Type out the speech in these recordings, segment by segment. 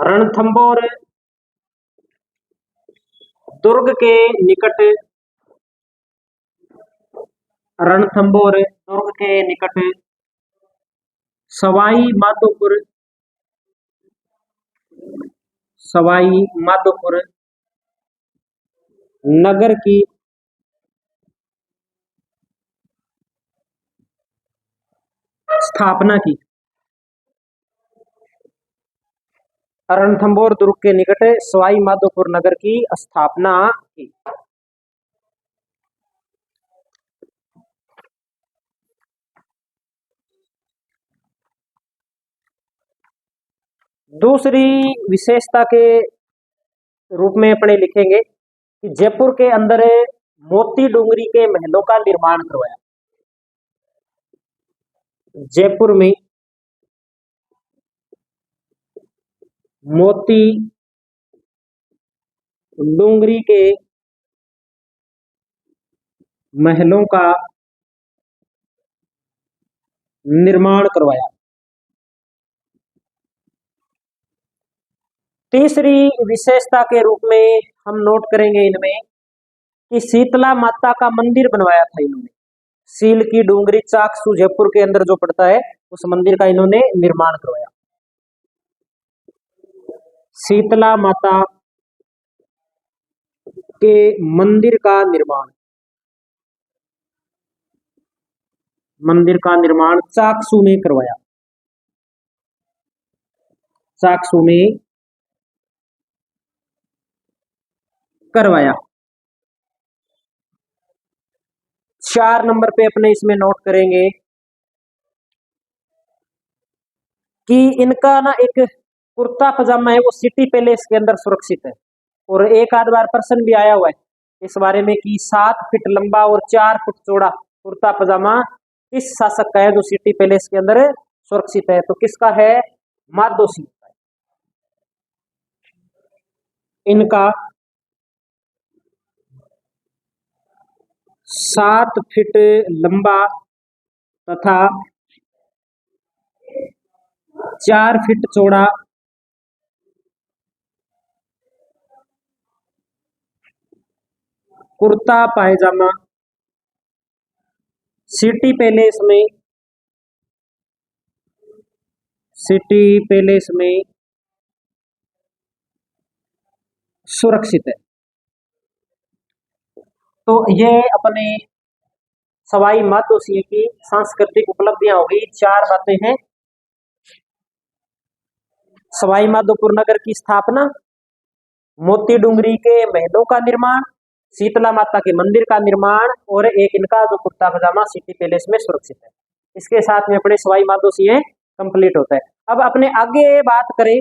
रणथंभौर दुर्ग के निकट, रणथंभौर दुर्ग के निकट सवाई माधोपुर नगर की स्थापना की। रणथंभौर दुर्ग के निकट सवाई माधोपुर नगर की स्थापना की। दूसरी विशेषता के रूप में अपने लिखेंगे कि जयपुर के अंदर मोती डूंगरी के महलों का निर्माण करवाया। जयपुर में मोती डूंगरी के महलों का निर्माण करवाया। तीसरी विशेषता के रूप में हम नोट करेंगे इनमें कि शीतला माता का मंदिर बनवाया था इन्होंने। सील की डूंगरी चाकसू जयपुर के अंदर जो पड़ता है उस मंदिर का इन्होंने निर्माण करवाया। शीतला माता के मंदिर का निर्माण चाकसू में करवाया। चाकसू में करवाया। 4 नंबर पे अपने इसमें नोट करेंगे कि इनका ना एक कुर्ता पजामा है वो सिटी पैलेस के अंदर सुरक्षित है। और एक आध बार प्रश्न भी आया हुआ है इस बारे में कि 7 फीट लंबा और 4 फुट चौड़ा कुर्ता पजामा किस शासक का है जो सिटी पैलेस के अंदर सुरक्षित है? तो किसका है? माधो सिंह का। इनका 7 फीट लंबा तथा 4 फीट चौड़ा कुर्ता पायजामा सिटी पैलेस में सुरक्षित है। तो ये अपने सवाई माधो सिंह की सांस्कृतिक उपलब्धियां हो गई। 4 बातें हैं। सवाई माधोपुर नगर की स्थापना, मोती डूंगरी के महलों का निर्माण, शीतला माता के मंदिर का निर्माण और एक इनका जो कुर्ता पजामा सिटी पैलेस में सुरक्षित है। इसके साथ में अपने सवाई माधो सिंह कंप्लीट होता है। अब अपने आगे बात करें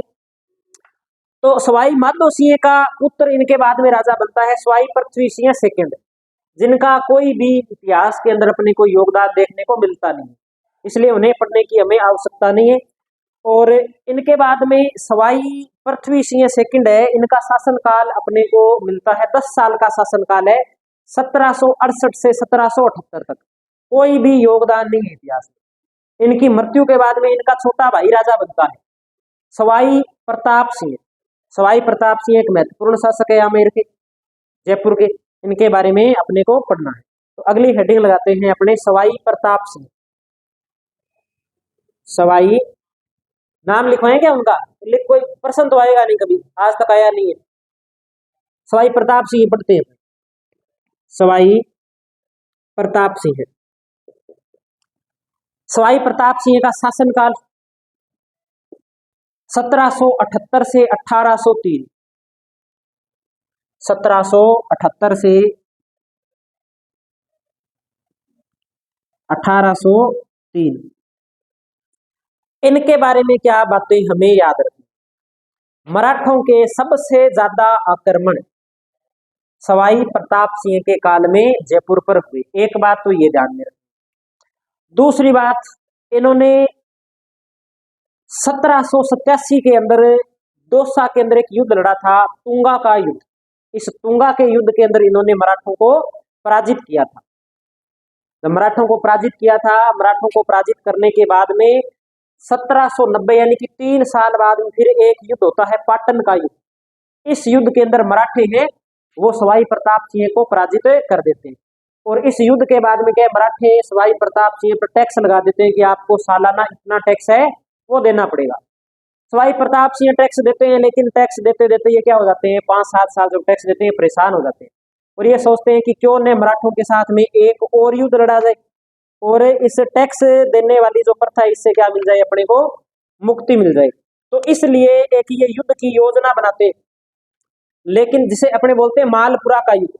तो सवाई माधो सिंह का पुत्र इनके बाद में राजा बनता है सवाई पृथ्वी सिंह सेकंड, जिनका कोई भी इतिहास के अंदर अपने को योगदान देखने को मिलता नहीं, इसलिए उन्हें पढ़ने की हमें आवश्यकता नहीं है। और इनके बाद में सवाई पृथ्वी सिंह सेकंड है। इनका शासनकाल अपने को मिलता है 10 साल का शासनकाल है, 1768 से 1778 तक। कोई भी योगदान नहीं है इतिहास में। इनकी मृत्यु के बाद में इनका छोटा भाई राजा बनता है सवाई प्रताप सिंह। सवाई प्रताप सिंह एक महत्वपूर्ण शासक है आमेर के, जयपुर के। इनके बारे में अपने को पढ़ना है। तो अगली हेडिंग लगाते हैं अपने सवाई प्रताप सिंह। सवाई नाम लिखवाएं क्या उनका? कोई प्रश्न तो आएगा नहीं, कभी आज तक आया नहीं है। सवाई प्रताप सिंह पढ़ते हैं। सवाई प्रताप सिंह, सवाई प्रताप सिंह का शासनकाल 1778 से 1803। 1778 से 1803। इनके बारे में क्या बातें हमें याद रखनी? मराठों के सबसे ज्यादा आक्रमण सवाई प्रताप सिंह के काल में जयपुर पर हुए। एक बात तो ये ध्यान में रखनी। दूसरी बात, इन्होंने 1787 के अंदर दौसा के अंदर एक युद्ध लड़ा था, तुंगा का युद्ध। इस तुंगा के युद्ध के अंदर इन्होंने मराठों को पराजित किया था। जब मराठों को पराजित किया था, मराठों को पराजित करने के बाद में 1790 यानी कि 3 साल बाद में फिर एक युद्ध होता है, पाटन का युद्ध। इस युद्ध के अंदर मराठे हैं वो सवाई प्रताप सिंह को पराजित कर देते हैं, और इस युद्ध के बाद में क्या मराठे सवाई प्रताप सिंह पर टैक्स लगा देते हैं कि आपको सालाना इतना टैक्स है वो देना पड़ेगा। सवाई प्रताप सिंह टैक्स देते हैं, लेकिन टैक्स देते देते ये क्या हो जाते हैं, 5-7 साल जब टैक्स देते हैं परेशान हो जाते हैं, और ये सोचते हैं कि क्यों न मराठों के साथ में एक और युद्ध लड़ा जाए, और इस टैक्स देने वाली जो प्रथा है इससे क्या मिल जाए, अपने को मुक्ति मिल जाए। तो इसलिए एक ये युद्ध की योजना बनाते, लेकिन जिसे अपने बोलते हैं मालपुरा का युद्ध।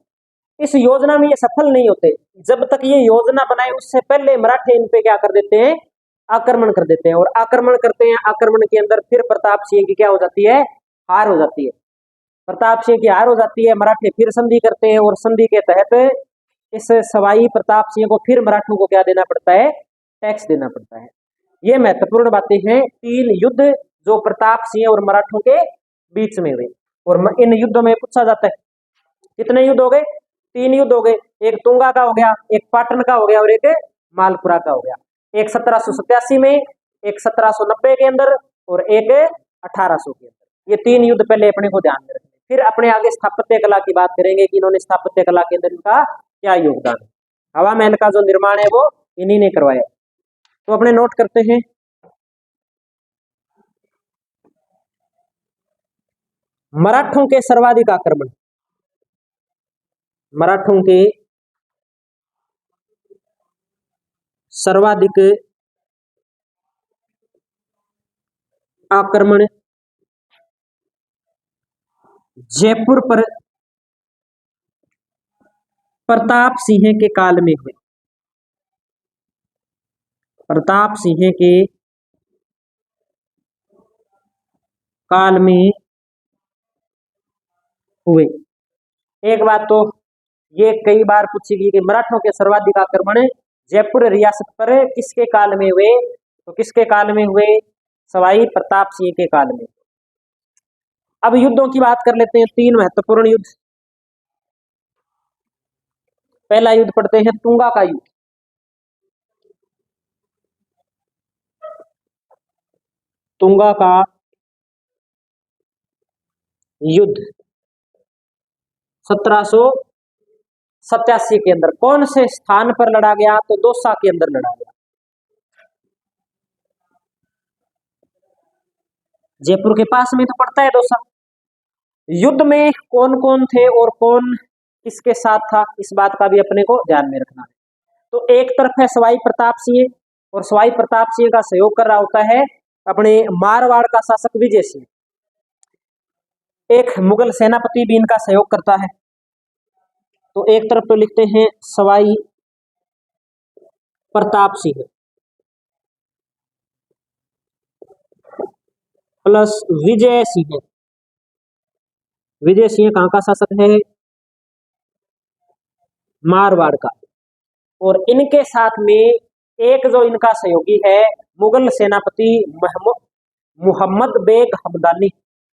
इस योजना में ये सफल नहीं होते, जब तक ये योजना बनाए उससे पहले मराठे इन पे क्या कर देते हैं, आक्रमण कर देते हैं, और आक्रमण करते हैं। आक्रमण के अंदर फिर प्रताप सिंह की क्या हो जाती है, हार हो जाती है। प्रताप सिंह की हार हो जाती है, मराठे फिर संधि करते हैं, और संधि के तहत इस सवाई प्रताप सिंह को फिर मराठों को क्या देना पड़ता है, टैक्स देना पड़ता है। ये महत्वपूर्ण बातें हैं, 3 युद्ध जो प्रताप सिंह और मराठों के बीच में हुए, और इन युद्धों में पूछा जाता है कितने युद्ध हो गए, 3 युद्ध हो गए, एक तुंगा का हो गया, एक पाटन का हो गया, और एक मालपुरा का हो गया। एक 1787 में, एक 1790 के अंदर, और एक 1800 के अंदर। ये 3 युद्ध पहले अपने को ध्यान में रखना। फिर अपने आगे स्थापत्य कला की बात करेंगे कि इन्होंने स्थापत्य कला के अंदर इनका क्या योगदान है। हवा महल का जो निर्माण है वो इन्हीं ने करवाया। तो अपने नोट करते हैं, मराठों के सर्वाधिक आक्रमण, मराठों के सर्वाधिक आक्रमण जयपुर पर प्रताप सिंह के काल में हुए। प्रताप सिंह के काल में हुए। एक बात तो ये कई बार पूछी गई कि मराठों के सर्वाधिक आक्रमण जयपुर रियासत पर किसके काल में हुए, तो किसके काल में हुए, सवाई प्रताप सिंह के काल में। अब युद्धों की बात कर लेते हैं, 3 महत्वपूर्ण युद्ध। पहला युद्ध पढ़ते हैं तुंगा का युद्ध। तुंगा का युद्ध 1787 के अंदर कौन से स्थान पर लड़ा गया, तो दौसा के अंदर लड़ा गया। जयपुर के पास में तो पड़ता है दौसा। युद्ध में कौन कौन थे और कौन किसके साथ था, इस बात का भी अपने को ध्यान में रखना है। तो एक तरफ है सवाई प्रताप सिंह, और सवाई प्रताप सिंह का सहयोग कर रहा होता है अपने मारवाड़ का शासक विजय सिंह। एक मुगल सेनापति भी इनका सहयोग करता है। तो एक तरफ तो लिखते हैं सवाई प्रताप सिंह प्लस विजय सिंह। विजय सिंह कहाँ का शासक है, मारवाड़ का। और इनके साथ में एक जो इनका सहयोगी है मुगल सेनापति मुहम्मद बेग हमदानी,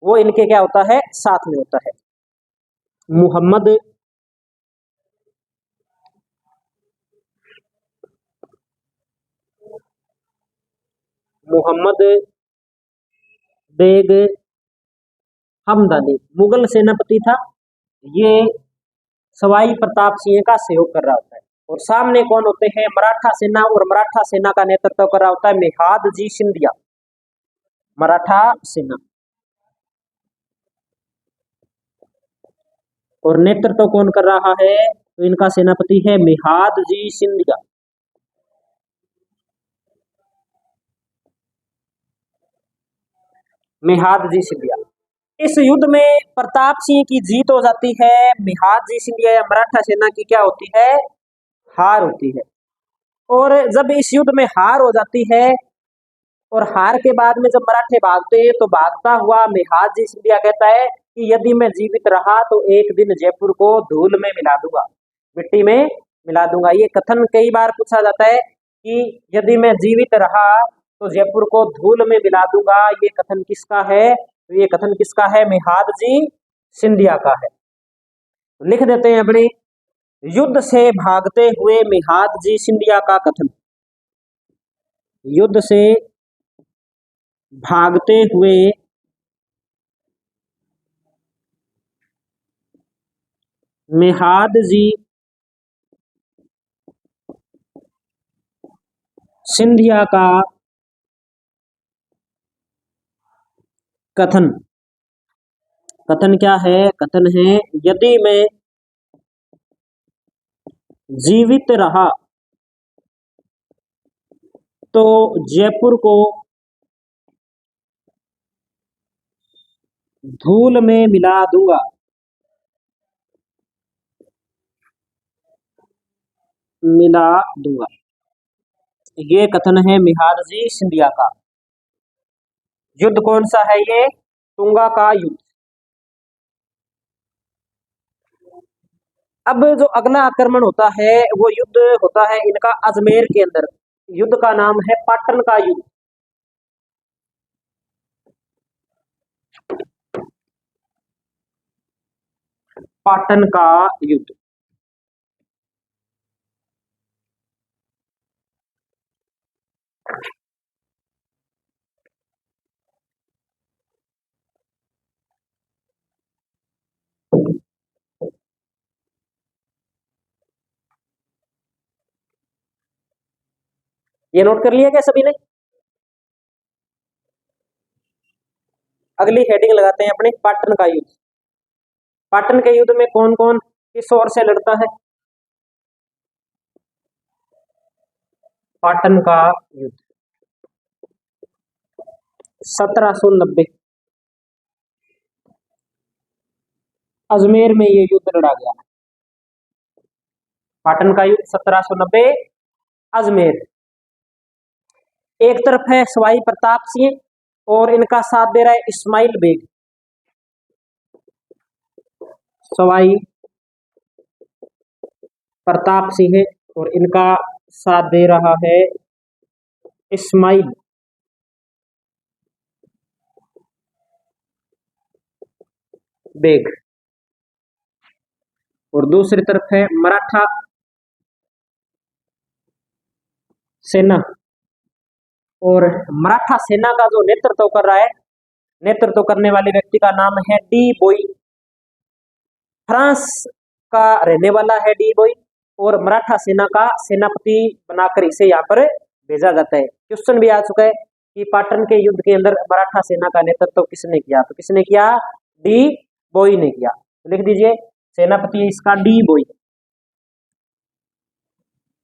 वो इनके क्या होता है, साथ में होता है। मुहम्मद बेग हमदानी मुगल सेनापति था, ये सवाई प्रताप सिंह का सहयोग कर रहा होता है। और सामने कौन होते हैं, मराठा सेना, और मराठा सेना का नेतृत्व कर रहा होता है मेहाद जी सिंधिया। मराठा सेना और नेतृत्व कौन कर रहा है, तो इनका सेनापति है मेहाद जी सिंधिया। मेहाद जी सिंधिया। इस युद्ध में प्रताप सिंह की जीत हो जाती है, मेहाद जी सिंधिया या मराठा सेना की क्या होती है, हार होती है। और जब इस युद्ध में हार हो जाती है, और हार के बाद में जब मराठे भागते हैं, तो भागता हुआ मेहाद जी सिंधिया कहता है कि यदि मैं जीवित रहा तो एक दिन जयपुर को धूल में मिला दूंगा, मिट्टी में मिला दूंगा। ये कथन कई बार पूछा जाता है कि यदि मैं जीवित रहा तो जयपुर को धूल में मिला दूंगा। ये कथन किसका है, तो ये कथन किसका है, मेहाद जी सिंधिया का है। लिख देते हैं अपने, युद्ध से भागते हुए मेहाद जी सिंधिया का कथन। युद्ध से भागते हुए मेहादजी सिंधिया का कथन। कथन क्या है? कथन है, यदि मैं जीवित रहा तो जयपुर को धूल में मिला दूंगा। मिला दूंगा। ये कथन है मेहादजी सिंधिया का। युद्ध कौन सा है ये? तुंगा का युद्ध। अब जो अगला आक्रमण होता है वो युद्ध होता है इनका अजमेर के अंदर। युद्ध का नाम है पाटन का युद्ध। पाटन का युद्ध। ये नोट कर लिया क्या सभी ने? अगली हेडिंग लगाते हैं अपने, पाटन का युद्ध। पाटन के युद्ध में कौन कौन किस ओर से लड़ता है? पाटन का युद्ध 1790 अजमेर में ये युद्ध लड़ा गया। पाटन का युद्ध 1790 अजमेर। एक तरफ है सवाई प्रताप सिंह और इनका साथ दे रहा है इस्माइल बेग। सवाई प्रताप सिंह और इनका साथ दे रहा है इस्माइल बेग। और दूसरी तरफ है मराठा सेना। और मराठा सेना का जो नेतृत्व कर रहा है, नेतृत्व करने वाले व्यक्ति का नाम है डी बोई। फ्रांस का रहने वाला है डी बोई और मराठा सेना का सेनापति बनाकर इसे यहाँ पर भेजा जाता है। क्वेश्चन भी आ चुका है कि पाटन के युद्ध के अंदर मराठा सेना का नेतृत्व किसने किया? तो किसने किया? डी बोई ने किया। तो लिख दीजिए सेनापति इसका डी बोई।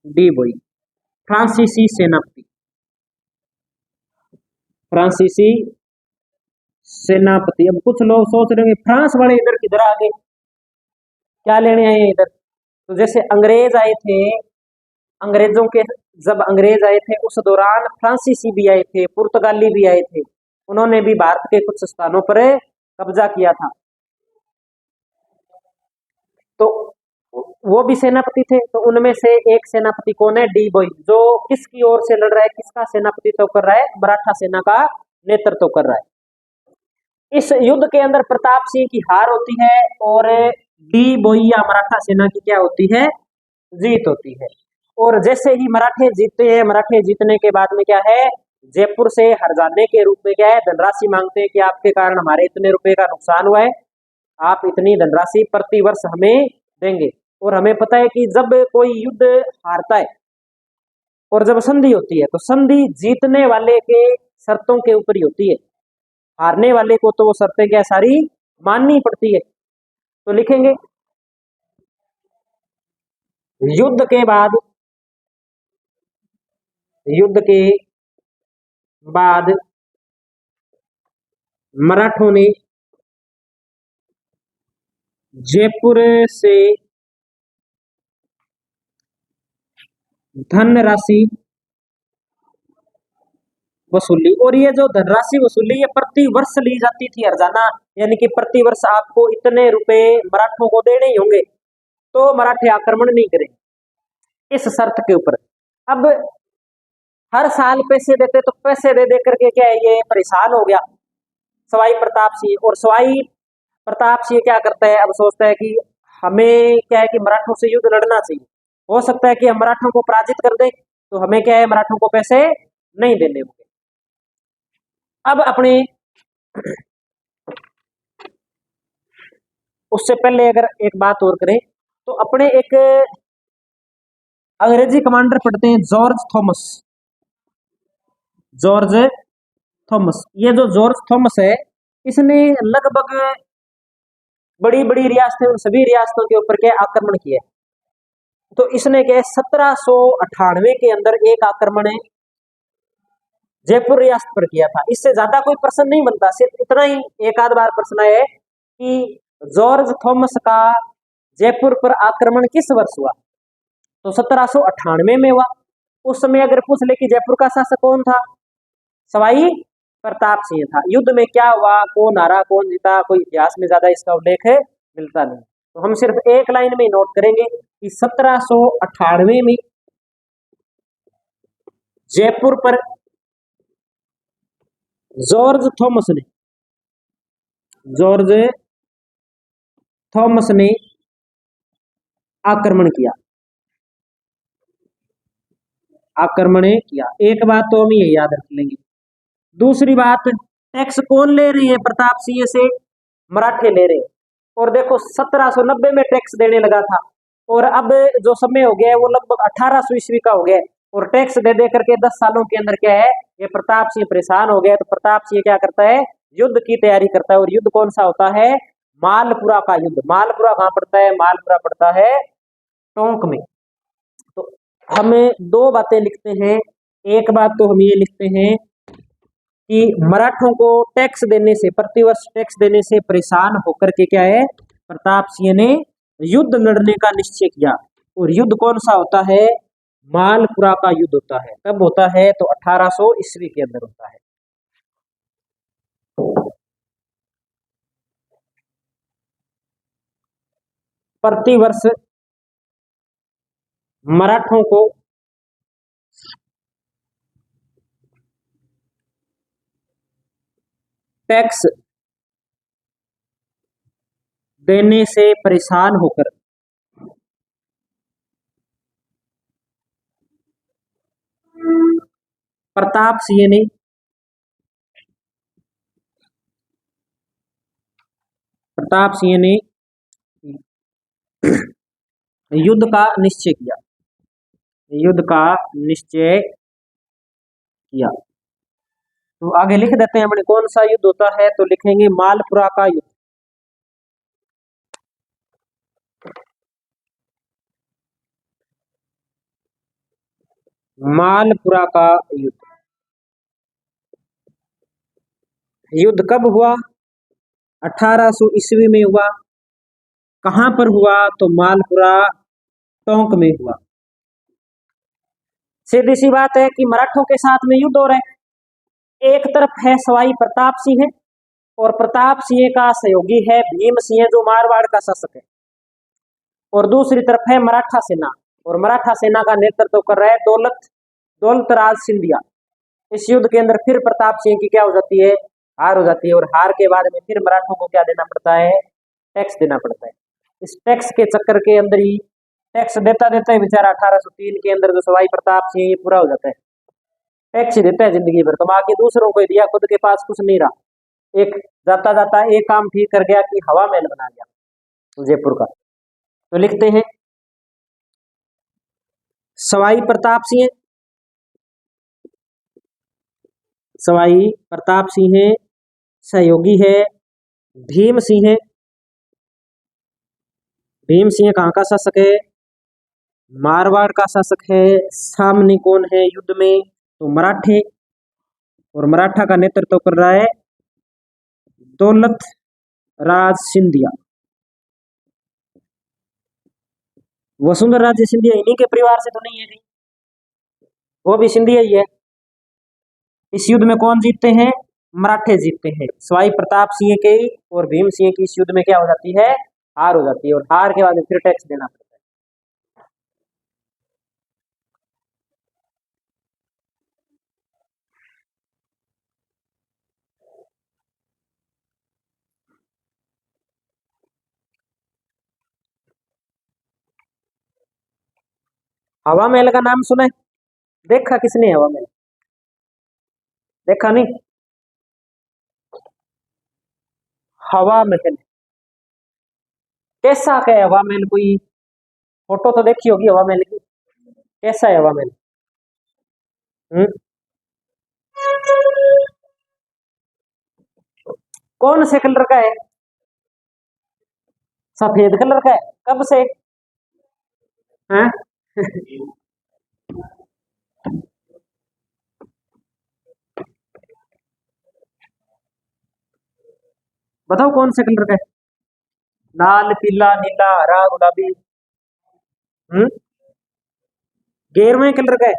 डी बोई फ्रांसीसी सेनापति। फ्रांसीसी सेनापति। अब कुछ लोग सोच रहे हैं फ्रांस वाले इधर किधर आ गए, क्या लेने आए इधर? तो जैसे अंग्रेज आए थे, अंग्रेजों के जब अंग्रेज आए थे उस दौरान फ्रांसीसी भी आए थे, पुर्तगाली भी आए थे। उन्होंने भी भारत के कुछ स्थानों पर कब्जा किया था। तो वो भी सेनापति थे। तो उनमें से एक सेनापति कौन है? डी बोई, जो किसकी ओर से लड़ रहा है, किसका सेनापतित्व कर रहा है? मराठा सेना का नेतृत्व कर रहा है। इस युद्ध के अंदर प्रताप सिंह की हार होती है और डी बोई या मराठा सेना की क्या होती है? जीत होती है। और जैसे ही मराठे जीतते हैं, मराठे जीतने के बाद में क्या है? जयपुर से हर्जाने के रूप में क्या है? धनराशि मांगते हैं कि आपके कारण हमारे इतने रुपए का नुकसान हुआ है, आप इतनी धनराशि प्रति वर्ष हमें देंगे। और हमें पता है कि जब कोई युद्ध हारता है और जब संधि होती है तो संधि जीतने वाले के शर्तों के ऊपर ही होती है, हारने वाले को तो वो शर्तें क्या सारी माननी पड़ती है। तो लिखेंगे युद्ध के बाद, युद्ध के बाद मराठों ने जयपुर से धनराशि वसूली। और ये जो धनराशि वसूली ये प्रति वर्ष ली जाती थी हर्जाना, यानी कि प्रति वर्ष आपको इतने रुपए मराठों को देने ही होंगे, तो मराठे आक्रमण नहीं करेंगे, इस शर्त के ऊपर। अब हर साल पैसे देते, तो पैसे दे दे करके क्या है ये परेशान हो गया सवाई प्रताप सिंह। और सवाई प्रताप सिंह क्या करता है? अब सोचता है कि हमें क्या है कि मराठों से युद्ध लड़ना चाहिए, हो सकता है कि हम मराठों को पराजित कर दें, तो हमें क्या है मराठों को पैसे नहीं देने होंगे। अब अपने उससे पहले अगर एक बात और करें तो अपने एक अंग्रेजी कमांडर पढ़ते हैं जॉर्ज थॉमस। जॉर्ज थॉमस, ये जो जॉर्ज थॉमस है, इसने लगभग बड़ी बड़ी रियासतें, उन सभी रियासतों के ऊपर क्या आक्रमण किया। तो इसने क्या 1798 के अंदर एक आक्रमण है जयपुर रियासत पर किया था। इससे ज्यादा कोई प्रश्न नहीं बनता, सिर्फ इतना ही एक आध बार प्रश्न है कि जॉर्ज थॉमस का जयपुर पर आक्रमण किस वर्ष हुआ। तो 1798 में हुआ। उस समय अगर पूछ ले कि जयपुर का शासक कौन था, सवाई प्रताप सिंह था। युद्ध में क्या हुआ, कौन हारा कौन जीता, कोई इतिहास में ज्यादा इसका उल्लेख मिलता नहीं। तो हम सिर्फ एक लाइन में नोट करेंगे कि 1798 में जयपुर पर जॉर्ज थॉमस ने आक्रमण किया। एक बात तो हम ये याद रख लेंगे। दूसरी बात, टैक्स कौन ले रही है प्रताप सिंह से, मराठे ले रहे हैं। और देखो 1790 में टैक्स देने लगा था, और अब जो समय हो गया है वो लगभग 1800 ईस्वी का हो गया है। और टैक्स दे दे करके 10 सालों के अंदर क्या है, ये प्रताप सिंह परेशान हो गया। तो प्रताप सिंह क्या करता है, युद्ध की तैयारी करता है। और युद्ध कौन सा होता है, मालपुरा का युद्ध। मालपुरा कहाँ पड़ता है, मालपुरा पड़ता है टोंक में। तो हमें दो बातें लिखते हैं। एक बात तो हम ये लिखते हैं कि मराठों को टैक्स देने से, प्रतिवर्ष टैक्स देने से परेशान होकर के क्या है, प्रताप सिंह ने युद्ध लड़ने का निश्चय किया। और युद्ध कौन सा होता है, मालपुरा का युद्ध होता है। कब होता है, तो 1800 ईस्वी के अंदर होता है। प्रतिवर्ष मराठों को टैक्स देने से परेशान होकर प्रताप सिंह ने युद्ध का निश्चय किया। तो आगे लिख देते हैं अपने, कौन सा युद्ध होता है, तो लिखेंगे मालपुरा का युद्ध। मालपुरा का युद्ध। युद्ध कब हुआ, 1800 ईस्वी में हुआ। कहां पर हुआ, तो मालपुरा टोंक में हुआ। सीधी सी बात है कि मराठों के साथ में युद्ध हो रहा है। एक तरफ है सवाई प्रताप सिंह, और प्रताप सिंह का सहयोगी है भीम सिंह, जो मारवाड़ का शासक है। और दूसरी तरफ है मराठा सेना, और मराठा सेना का नेतृत्व कर रहा है दौलत राज सिंधिया। इस युद्ध के अंदर फिर प्रताप सिंह की क्या हो जाती है, हार हो जाती है। और हार के बाद में फिर मराठों को क्या देना पड़ता है, टैक्स देना पड़ता है। इस टैक्स के चक्कर के अंदर ही, टैक्स देता देता है बेचारा 1803 के अंदर जो सवाई प्रताप सिंह ये पूरा हो जाता है। टैक्स ही देता है जिंदगी भर, कमा के दूसरों को दिया, खुद के पास कुछ नहीं रहा। एक जाता जाता एक काम ठीक कर गया कि हवा महल बना गया जयपुर का। तो लिखते हैं सवाई प्रताप सिंह सहयोगी है भीम सिंह। भीम सिंह कहाँ का शासक है, मारवाड़ का शासक है। सामने कौन है युद्ध में, तो मराठे, और मराठा का नेतृत्व कर रहा है दौलत राज सिंधिया। वसुंधरा राजे सिंधिया इन्हीं के परिवार से तो नहीं है कहीं, वो भी सिंधिया ही है। इस युद्ध में कौन जीतते हैं, मराठे जीतते हैं। सवाई प्रताप सिंह के और भीम सिंह की इस युद्ध में क्या हो जाती है, हार हो जाती है। और हार के बाद फिर टैक्स देना पड़ता है। हवा महल का नाम सुना है, देखा किसने हवा महल, देखा नहीं। हवा महल कैसा क्या है हवा महल? कोई फोटो तो देखी होगी हवा महल की, कैसा है हवा महल? हम्म? कौन से कलर का है? सफेद कलर का है। कब से? हैं? बताओ कौन से कलर का है? लाल, पीला, नीला, हरा, गुलाबी। हम्म? गेरुए कलर का है।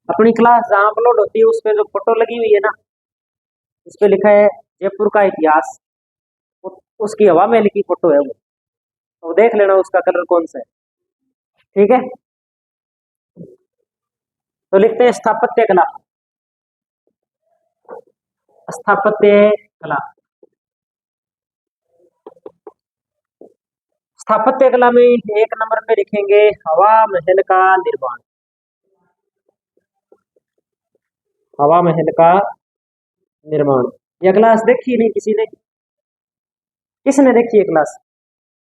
अपनी क्लास जहाँ अपलोड होती है उस पे जो फोटो लगी हुई है ना, उस पे लिखा है जयपुर का इतिहास, उसकी हवा महल की फोटो है वो। तो देख लेना उसका कलर कौन सा है। ठीक है, तो लिखते हैं स्थापत्य कला। स्थापत्य कला। स्थापत्य कला में एक नंबर पे लिखेंगे हवा महल का निर्माण। हवा महल का निर्माण। यह क्लास देखी नहीं किसी ने? किसने देखी है क्लास?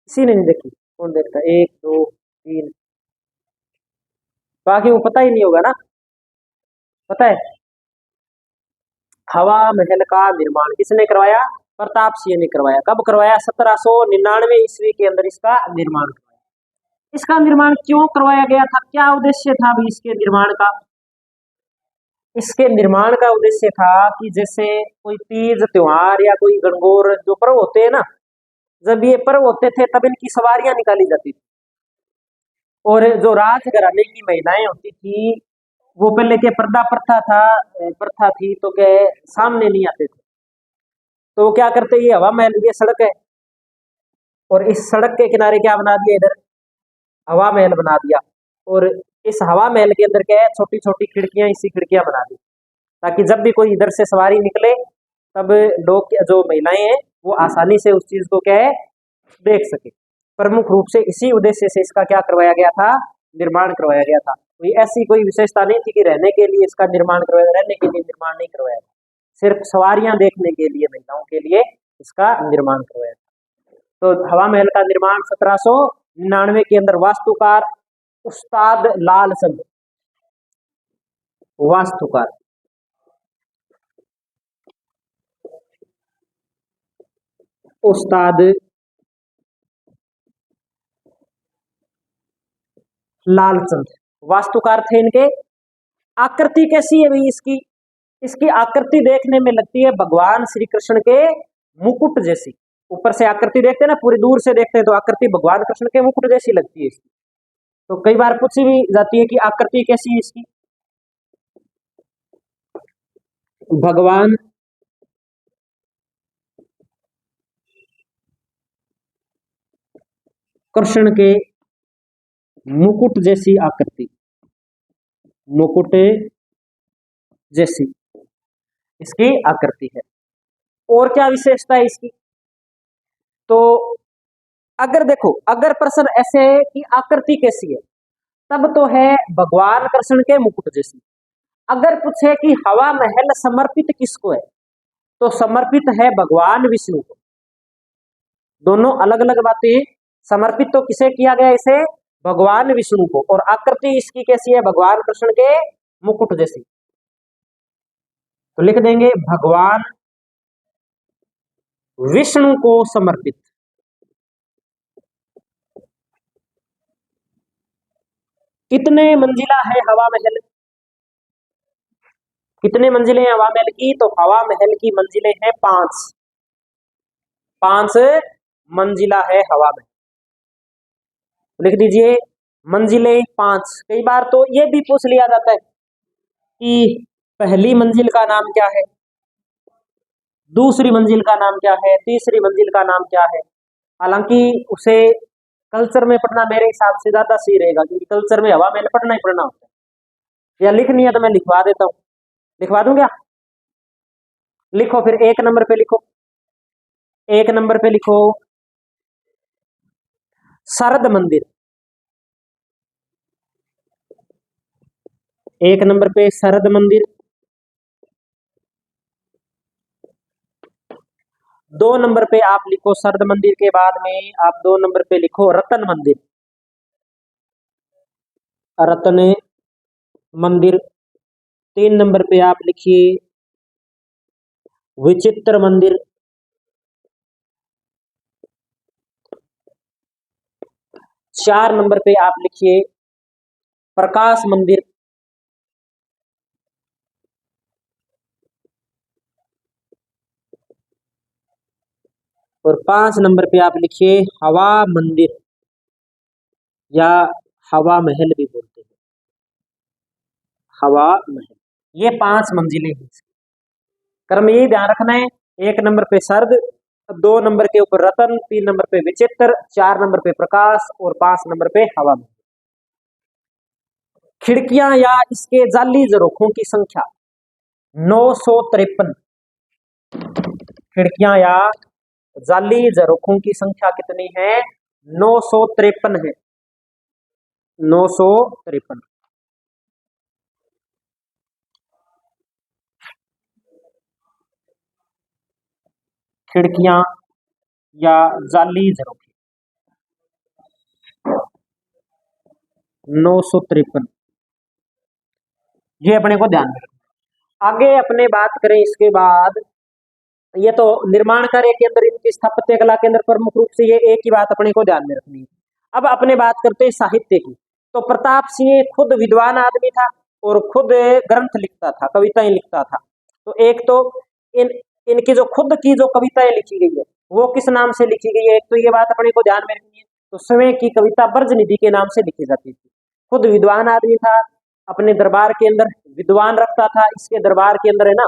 किसी ने नहीं देखी? कौन देखता है? एक दो तीन, बाकी वो पता ही नहीं होगा ना। पता है? हवा महल का निर्माण किसने करवाया? प्रताप सिंह ने करवाया। कब करवाया? 1799 ईस्वी के अंदर इसका निर्माण करवाया। इसका निर्माण क्यों करवाया गया था? क्या उद्देश्य था अभी इसके निर्माण का? इसके निर्माण का उद्देश्य था कि जैसे कोई तीज त्योहार या कोई गणगौर जो पर्व होते हैं ना, जब ये पर्व होते थे तब इनकी सवारियां निकाली जाती थी। और जो राजघराने की महिलाएं होती थी वो पहले के पर्दा प्रथा था, प्रथा थी तो क्या है, सामने नहीं आते थे। तो वो क्या करते, ये हवा महल, ये सड़क है और इस सड़क के किनारे क्या बना दिया, इधर हवा महल बना दिया। और इस हवा महल के अंदर क्या है, छोटी छोटी खिड़कियां, इसी खिड़कियां बना दी, ताकि जब भी कोई इधर से सवारी निकले तब लोग, जो महिलाएं हैं, वो आसानी से उस चीज को क्या है, देख सके। प्रमुख रूप से इसी उद्देश्य से इसका क्या करवाया गया था, निर्माण करवाया गया था। कोई ऐसी कोई विशेषता नहीं थी कि रहने के लिए इसका निर्माण करवाया, रहने के लिए निर्माण नहीं करवाया था, सिर्फ सवारियां देखने के लिए, महिलाओं के लिए इसका निर्माण करवाया था। तो हवा महल का निर्माण 1799 के अंदर वास्तुकार उस्ताद लालचंद, वास्तुकार उस्ताद लालचंद वास्तुकार थे इनके। आकृति कैसी है भाई इसकी? इसकी आकृति देखने में लगती है भगवान श्री कृष्ण के मुकुट जैसी। ऊपर से आकृति देखते हैं ना, पूरी दूर से देखते हैं तो आकृति भगवान कृष्ण के मुकुट जैसी लगती है इसकी। तो कई बार पूछी भी जाती है कि आकृति कैसी है इसकी। भगवान कृष्ण के मुकुट जैसी आकृति, मुकुट जैसी इसकी आकृति है। और क्या विशेषता है इसकी? तो अगर देखो, अगर प्रश्न ऐसे है कि आकृति कैसी है, तब तो है भगवान कृष्ण के मुकुट जैसी। अगर पूछे कि हवा महल समर्पित किसको है, तो समर्पित है भगवान विष्णु को। दोनों अलग अलग बातें। समर्पित तो किसे किया गया, इसे भगवान विष्णु को। और आकृति इसकी कैसी है, भगवान कृष्ण के मुकुट जैसी। तो लिख देंगे भगवान विष्णु को समर्पित। कितने मंजिला है हवा महल? कितने मंजिलें हैं हवा महल की? तो हवा महल की मंजिलें हैं 5। 5 मंजिला है हवा महल। लिख दीजिए मंजिलें 5। कई बार तो ये भी पूछ लिया जाता है कि पहली मंजिल का नाम क्या है, दूसरी मंजिल का नाम क्या है, तीसरी मंजिल का नाम क्या है। हालांकि उसे कल्चर में पढ़ना मेरे हिसाब से ज्यादा सही रहेगा, क्योंकि कल्चर में हवा महल पढ़ना ही पढ़ना होता है। या लिखनी है तो मैं लिखवा देता हूँ, लिखवा दूं क्या? लिखो फिर, एक नंबर पे लिखो, एक नंबर पे लिखो शरद मंदिर। एक नंबर पे शरद मंदिर। 2 नंबर पे आप लिखो शरद मंदिर के बाद में आप 2 नंबर पे लिखो रतन मंदिर। रतन मंदिर। 3 नंबर पे आप लिखिए विचित्र मंदिर। 4 नंबर पे आप लिखिए प्रकाश मंदिर। और 5 नंबर पे आप लिखिए हवा मंदिर या हवा महल भी बोलते हैं, हवा महल। ये 5 मंजिलें हैं। क्रम यही ध्यान रखना है, 1 नंबर पे शरद, 2 नंबर के ऊपर रतन, 3 नंबर पे विचित्र, 4 नंबर पे प्रकाश और 5 नंबर पे हवा महल। खिड़कियां या इसके जाली झरोखों की संख्या 953। खिड़कियां या जाली झरोखों की संख्या कितनी है? 953 है। 953। खिड़कियां या जाली झरोखे 953, ये अपने को ध्यान में रखना। आगे अपने बात करें इसके बाद, ये तो निर्माण कार्य के अंदर इनकी स्थापत्य कला के अंदर प्रमुख रूप से ये एक ही बात अपने को ध्यान में रखनी है। अब अपने बात करते हैं साहित्य की। तो प्रताप सिंह खुद विद्वान आदमी था और खुद ग्रंथ लिखता था, कविताएं लिखता था। तो एक तो इन इनकी जो खुद की जो कविताएं लिखी गई है वो किस नाम से लिखी गई है, एक तो ये बात अपने को ध्यान में रखनी है। तो स्वयं की कविता ब्रजनिधि के नाम से लिखी जाती थी। खुद विद्वान आदमी था, अपने दरबार के अंदर विद्वान रखता था। इसके दरबार के अंदर है ना,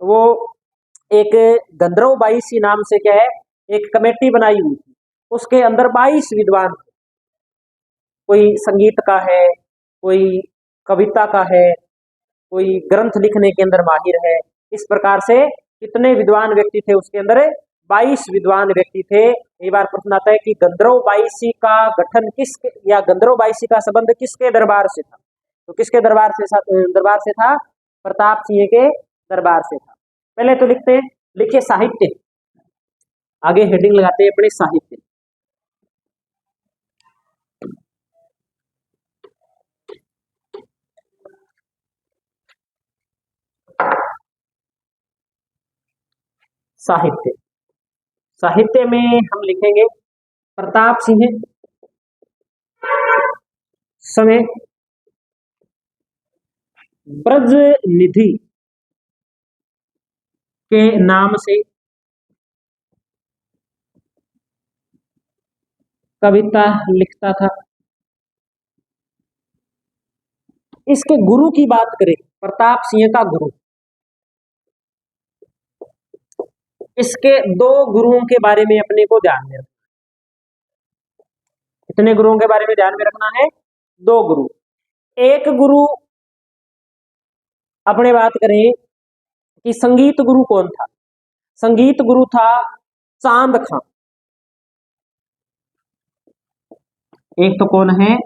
वो एक गंधर्व 22 नाम से क्या है एक कमेटी बनाई हुई थी, उसके अंदर 22 विद्वान, कोई संगीत का है, कोई कविता का है, कोई ग्रंथ लिखने के अंदर माहिर है। इस प्रकार से कितने विद्वान व्यक्ति थे उसके अंदर? 22 विद्वान व्यक्ति थे। कई बार प्रश्न आता है कि गंधर्व 22 का गठन किस या गंधर्व 22 का संबंध किसके दरबार से था? तो किसके दरबार से था? प्रताप सिंह के दरबार से था। पहले तो लिखते हैं, लिखिए साहित्य, आगे हेडिंग लगाते हैं अपने साहित्य। साहित्य, साहित्य में हम लिखेंगे प्रताप सिंह समय ब्रज निधि के नाम से कविता लिखता था। इसके गुरु की बात करें, प्रताप सिंह का गुरु, इसके 2 गुरुओं के बारे में अपने को ध्यान में रखना। कितने गुरुओं के बारे में ध्यान में रखना है? 2 गुरु। एक गुरु अपने बात करें कि संगीत गुरु कौन था? संगीत गुरु था चांद खां। एक तो कौन है?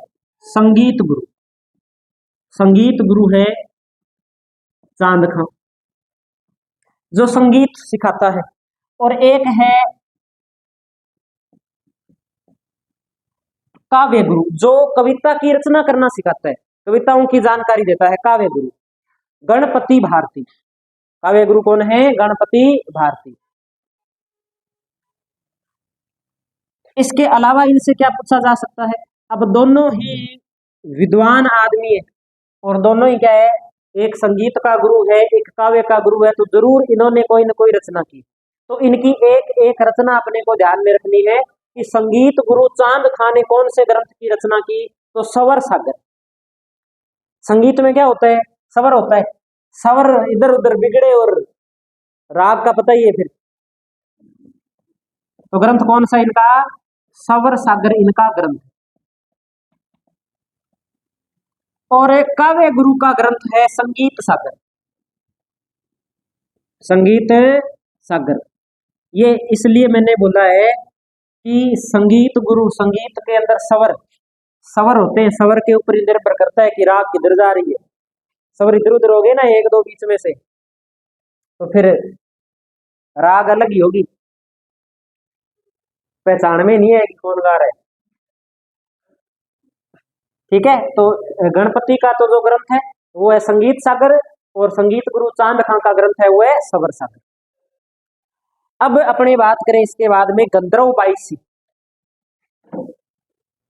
संगीत गुरु। संगीत गुरु है चांद खां, जो संगीत सिखाता है। और एक है काव्य गुरु, जो कविता की रचना करना सिखाता है, कविताओं की जानकारी देता है, काव्य गुरु गणपति भारती। काव्य गुरु कौन है? गणपति भारती। इसके अलावा इनसे क्या पूछा जा सकता है? अब दोनों ही विद्वान आदमी है और दोनों ही क्या है, एक संगीत का गुरु है, एक काव्य का गुरु है, तो जरूर इन्होंने कोई न कोई रचना की। तो इनकी एक एक रचना अपने को ध्यान में रखनी है कि संगीत गुरु चांद खां ने कौन से ग्रंथ की रचना की? तो सवर सागर। संगीत में क्या होता है? सवर होता है। सवर इधर उधर बिगड़े और राग का पता ही है फिर। तो ग्रंथ कौन सा इनका? सवर सागर इनका ग्रंथ। और एक काव्य गुरु का ग्रंथ है संगीत सागर। संगीत सागर, ये इसलिए मैंने बोला है कि संगीत गुरु, संगीत के अंदर स्वर, स्वर होते हैं, स्वर के ऊपर निर्भर करता है कि राग किधर जा रही है। स्वर इधर उधर हो गए ना एक दो बीच में से, तो फिर राग अलग ही होगी। पहचान में नहीं है कि कौन गा रहा है। ठीक है, तो गणपति का तो जो ग्रंथ है वो है संगीत सागर, और संगीत गुरु चांद खां का ग्रंथ है वो है सबर सागर। अब अपनी बात करें इसके बाद में गंधर्व बाईसी।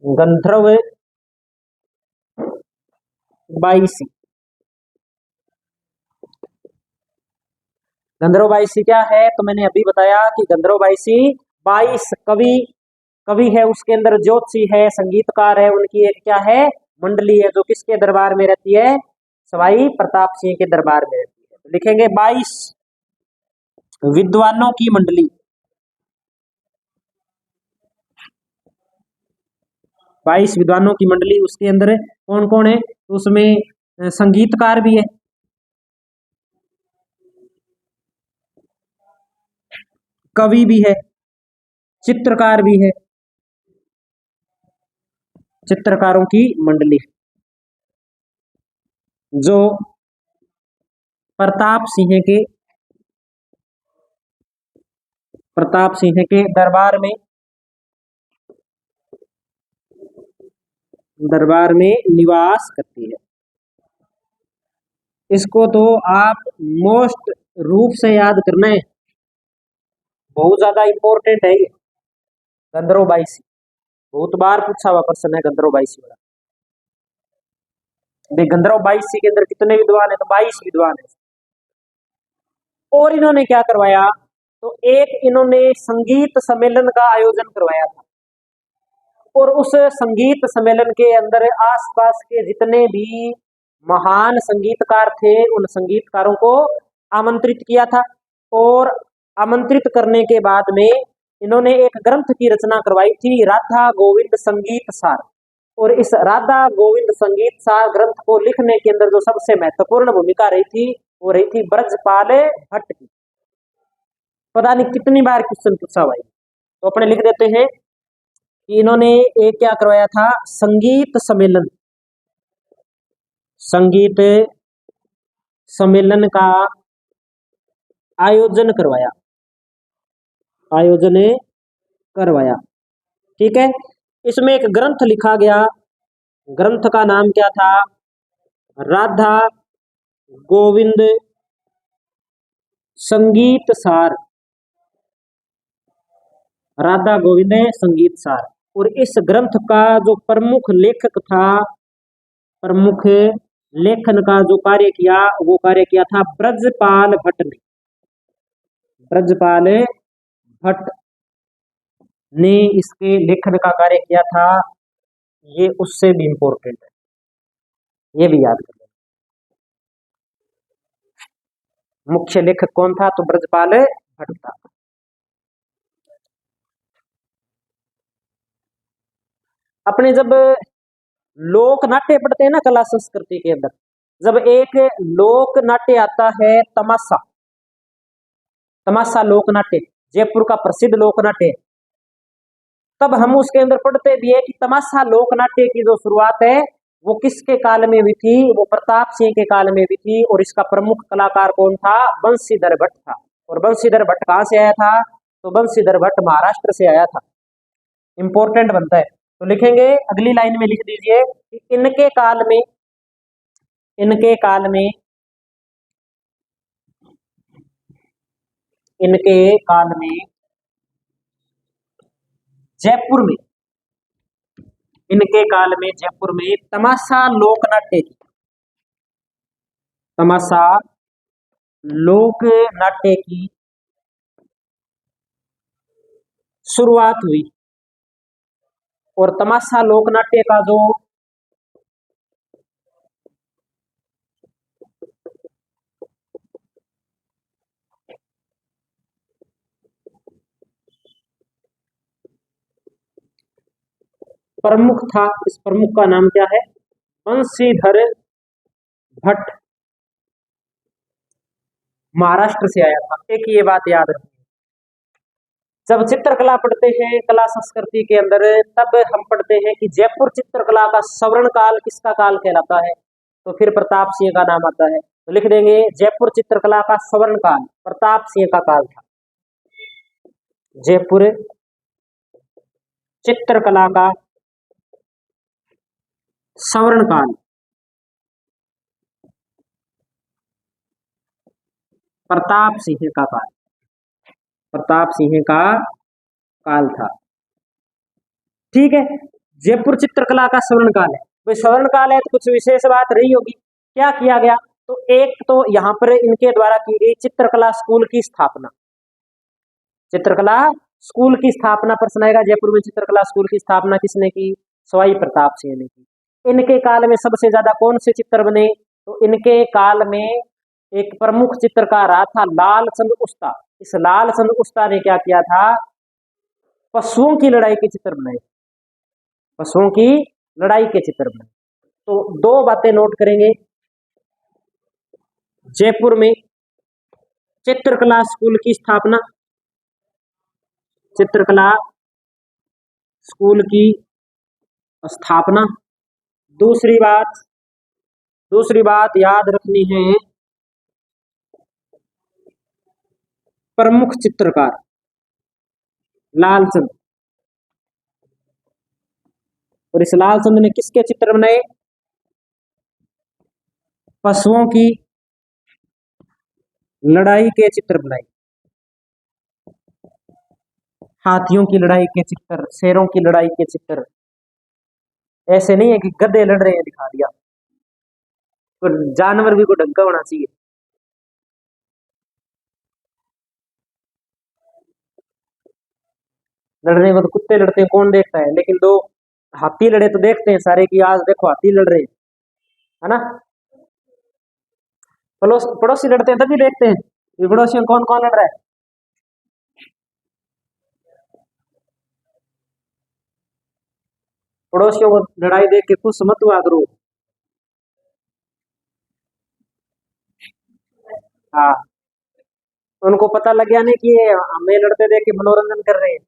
गंधर्व बाईसी, गंधर्व बाईसी क्या है? तो मैंने अभी बताया कि गंधर्व बाईसी 22 कवि कवि है, उसके अंदर ज्योतिषी है, संगीतकार है, उनकी एक क्या है मंडली है, जो किसके दरबार में रहती है? सवाई प्रताप सिंह के दरबार में रहती है। तो लिखेंगे 22 विद्वानों की मंडली। 22 विद्वानों की मंडली, उसके अंदर कौन कौन है? तो उसमें संगीतकार भी है, कवि भी है, चित्रकार भी है, चित्रकारों की मंडली जो प्रताप सिंह के दरबार में निवास करती है। इसको तो आप मोस्ट रूप से याद करना है, बहुत ज्यादा इंपॉर्टेंट है ये गंधर्व बाईसी, बहुत बार पूछा हुआ प्रश्न है गंधर्व बाईसी वाला। गंधर्व बाईसी के अंदर कितने विद्वान है? तो 22 विद्वान है। और इन्होंने क्या करवाया? तो एक इन्होंने संगीत सम्मेलन का आयोजन करवाया था, और उस संगीत सम्मेलन के अंदर आसपास के जितने भी महान संगीतकार थे उन संगीतकारों को आमंत्रित किया था, और आमंत्रित करने के बाद में इन्होंने एक ग्रंथ की रचना करवाई थी, राधा गोविंद संगीत सार। और इस राधा गोविंद संगीत सार ग्रंथ को लिखने के अंदर जो सबसे महत्वपूर्ण भूमिका रही थी वो रही थी ब्रजपाल भट्ट की। पता नहीं कितनी बार क्वेश्चन पूछा हुआ है, तो अपने लिख देते हैं कि इन्होंने एक क्या करवाया था? संगीत सम्मेलन, संगीत सम्मेलन का आयोजन करवाया, आयोजन करवाया। ठीक है, इसमें एक ग्रंथ लिखा गया, ग्रंथ का नाम क्या था? राधा गोविंद संगीत सार, राधा गोविंद संगीत सार। और इस ग्रंथ का जो प्रमुख लेखक था, प्रमुख लेखन का जो कार्य किया वो कार्य किया था ब्रजपाल भट्ट ने। ब्रजपाल भट्ट ने इसके लेखन का कार्य किया था, ये उससे भी इंपॉर्टेंट है, ये भी याद कर लेना। मुख्य लेखक कौन था? तो ब्रजपाल भट्ट था। अपने जब लोक नाट्य पढ़ते हैं ना कला संस्कृति के अंदर, जब एक लोक नाट्य आता है तमाशा, तमाशा लोक नाट्य जयपुर का प्रसिद्ध लोक नाट्य, तब हम उसके अंदर पढ़ते भी है कि तमाशा लोक नाट्य की जो शुरुआत है वो किसके काल में हुई थी? वो प्रताप सिंह के काल में हुई थी, और इसका प्रमुख कलाकार कौन था? बंशीधर भट्ट था। और बंशीधर भट्ट कहाँ से आया था? तो बंशीधर भट्ट महाराष्ट्र से आया था। इंपॉर्टेंट बनता है, तो लिखेंगे अगली लाइन में लिख दीजिए कि इनके काल में, इनके काल में, इनके काल में जयपुर में, इनके काल में जयपुर में तमाशा लोक नाट्य की, तमाशा लोक नाट्य की शुरुआत हुई। और तमाशा लोक नाट्य का जो प्रमुख था, इस प्रमुख का नाम क्या है? बंशीधर भट्ट, महाराष्ट्र से आया था। एक ये बात याद रखिए, जब चित्रकला पढ़ते हैं कला संस्कृति के अंदर, तब हम पढ़ते हैं कि जयपुर चित्रकला का स्वर्ण काल किसका काल कहलाता है? तो फिर प्रताप सिंह का नाम आता है। तो लिख देंगे जयपुर चित्रकला का स्वर्ण काल प्रताप सिंह का काल था। जयपुर चित्रकला का स्वर्ण काल, प्रताप सिंह का काल, प्रताप सिंह का काल था। ठीक है, जयपुर चित्रकला का स्वर्ण काल है। भाई स्वर्ण काल है तो कुछ विशेष बात रही होगी। क्या किया गया? तो एक तो यहाँ पर इनके द्वारा की गई चित्रकला स्कूल की स्थापना, चित्रकला स्कूल की स्थापना प्रश्न आएगा। जयपुर में चित्रकला स्कूल की स्थापना किसने की? सवाई प्रताप सिंह ने की। इनके काल में सबसे ज्यादा कौन से चित्र बने? तो इनके काल में एक प्रमुख चित्रकार रहा था लालचंद उस्ता। इस लालचंद उस्ता ने क्या किया था? पशुओं की लड़ाई के चित्र बनाए, पशुओं की लड़ाई के चित्र बनाए। तो दो बातें नोट करेंगे। जयपुर में चित्रकला स्कूल की स्थापना, चित्रकला स्कूल की स्थापना। दूसरी बात याद रखनी है, प्रमुख चित्रकार लालचंद। और इस लालचंद ने किसके चित्र बनाए? पशुओं की लड़ाई के चित्र बनाए, हाथियों की लड़ाई के चित्र, शेरों की लड़ाई के चित्र। ऐसे नहीं है कि गधे लड़ रहे हैं दिखा दिया, तो जानवर भी को ढंग का होना चाहिए। लड़ने को तो कुत्ते लड़ते हैं, कौन देखता है, लेकिन दो हाथी लड़े तो देखते हैं सारे कि आज देखो हाथी लड़ रहे हैं, है ना। पड़ोसी लड़ते हैं तभी देखते हैं कि पड़ोसी में कौन कौन लड़ रहा है। पड़ोसियों को लड़ाई देख के खुश मत हुआ करो। हाँ, उनको पता लग गया नहीं कि ये हमें लड़ते देख के मनोरंजन कर रहे हैं,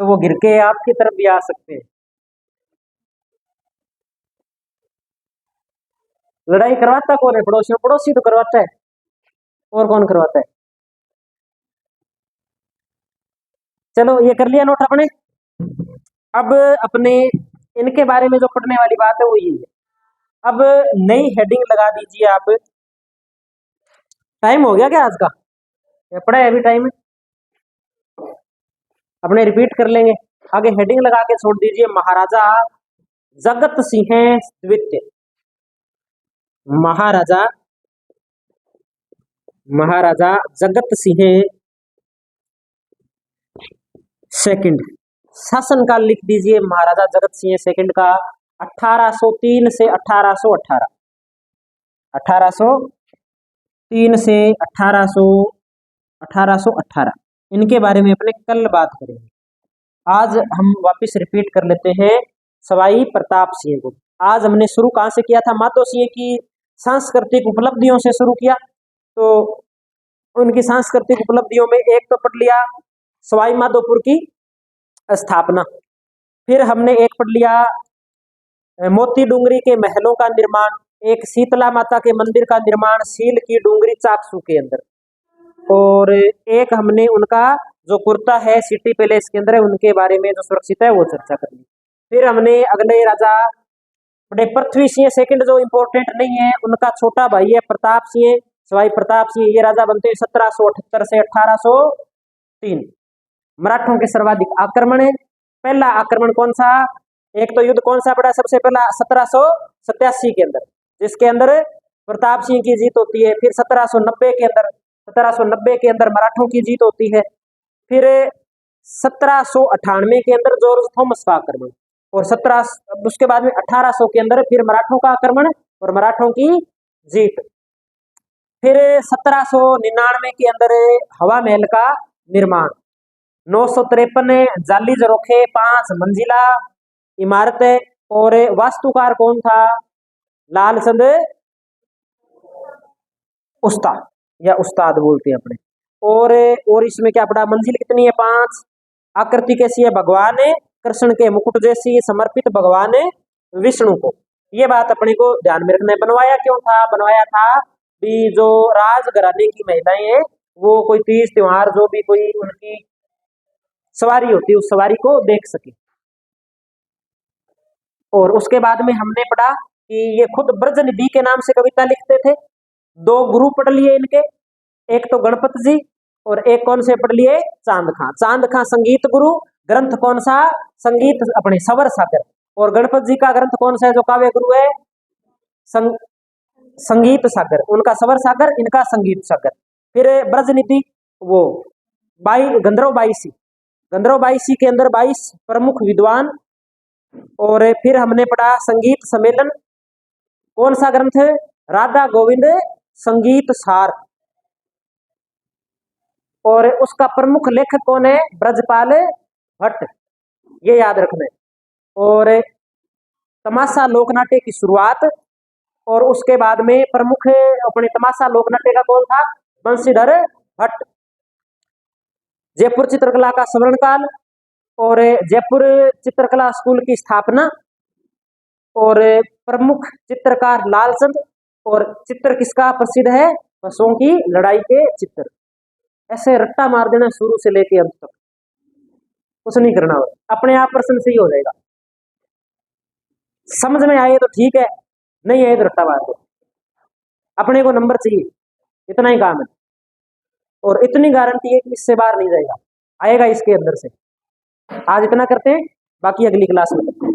तो वो गिर के आपकी तरफ भी आ सकते हैं। लड़ाई करवाता कौन है? पड़ोसियों, पड़ोसी तो करवाता है, और कौन करवाता है? चलो ये कर लिया नोट अपने। अब अपने इनके बारे में जो पढ़ने वाली बात है वो ये है। अब नई हेडिंग लगा दीजिए आप। टाइम हो गया क्या आज का? या पड़ा है अभी टाइम? अपने रिपीट कर लेंगे। आगे हेडिंग लगा के छोड़ दीजिए, महाराजा जगत सिंह द्वितीय। महाराजा महाराजा जगत सिंह सेकंड। शासनकाल लिख दीजिए महाराजा जगत सिंह सेकंड का 1803 से 1818, 1803 से 1818। इनके बारे में अपने कल बात करेंगे। आज हम वापस रिपीट कर लेते हैं सवाई प्रताप सिंह को। आज हमने शुरू कहाँ से किया था? माधो सिंह की सांस्कृतिक उपलब्धियों से शुरू किया। तो उनकी सांस्कृतिक उपलब्धियों में एक तो पढ़ लिया सवाई माधोपुर की स्थापना, फिर हमने एक पढ़ लिया मोती डूंगरी के महलों का निर्माण, एक शीतला माता के मंदिर का निर्माण सील की डूंगरी चाकसू के अंदर, और एक हमने उनका जो कुर्ता है सिटी पैलेस के अंदर है उनके बारे में जो सुरक्षित है वो चर्चा कर ली। फिर हमने अगले राजा बड़े पृथ्वी सिंह सेकंड जो इम्पोर्टेंट नहीं है, उनका छोटा भाई है प्रताप सिंह, सवाई प्रताप सिंह, ये राजा बनते हैं 1778 से 1803। मराठों के सर्वाधिक आक्रमण है। पहला आक्रमण कौन सा? एक तो युद्ध कौन सा पड़ा सबसे पहला? 1787 के अंदर, जिसके अंदर प्रताप सिंह की जीत होती है। फिर 1790 के अंदर मराठों की जीत होती है। फिर 1798 के अंदर जॉर्ज थॉमस का आक्रमण, और उसके बाद में 1800 के अंदर फिर मराठों का आक्रमण और मराठों की जीत। फिर 1799 के अंदर हवा महल का निर्माण, 953 जाली झरोखे 5 मंजिला इमारत, और वास्तुकार कौन था? लालचंद उस्ता या उस्ताद बोलते हैं अपने। और इसमें क्या पड़ा? मंजिल कितनी है? 5। आकृति कैसी है? भगवान कृष्ण के मुकुट जैसी, समर्पित भगवान विष्णु को। ये बात अपने को ध्यान में रखना है। बनवाया क्यों था? बनवाया था कि जो राजघराने की महिलाएं हैं वो कोई तीज त्योहार जो भी कोई उनकी सवारी होती है उस सवारी को देख सके। और उसके बाद में हमने पढ़ा कि ये खुद ब्रजनिधि के नाम से कविता लिखते थे। दो गुरु पढ़ लिए इनके, एक तो गणपत जी और एक कौन से पढ़ लिए, चांद खां। चांद खां संगीत गुरु, ग्रंथ कौन सा, संगीत अपने सवर सागर। और गणपत जी का ग्रंथ कौन सा है जो काव्य गुरु है, संगीत सागर। उनका सवर सागर, इनका संगीत सागर। फिर ब्रजनीति वो गंधर्व बाईसी, गंधर्व बाईसी के अंदर 22 प्रमुख विद्वान। और फिर हमने पढ़ा संगीत सम्मेलन, कौन सा ग्रंथ है, राधा गोविंद संगीत सार। और उसका प्रमुख लेखक कौन है, ब्रजपाल भट्ट, ये याद रखना है। और तमाशा लोकनाट्य की शुरुआत, और उसके बाद में प्रमुख अपने तमाशा लोकनाट्य का कौन था, बंशीधर भट्ट। जयपुर चित्रकला का स्वर्ण काल, और जयपुर चित्रकला स्कूल की स्थापना, और प्रमुख चित्रकार लालचंद। और चित्र किसका प्रसिद्ध है, पशुओं की लड़ाई के चित्र। ऐसे रट्टा मार देना शुरू से लेके अंत तक, कुछ नहीं करना हो, अपने आप प्रश्न सही हो जाएगा। समझ में आए तो ठीक है, नहीं आए तो रट्टा मार दो, अपने को नंबर चाहिए, इतना ही काम है। और इतनी गारंटी है कि इससे बाहर नहीं जाएगा, आएगा इसके अंदर से। आज इतना करते हैं, बाकी अगली क्लास में करते हैं।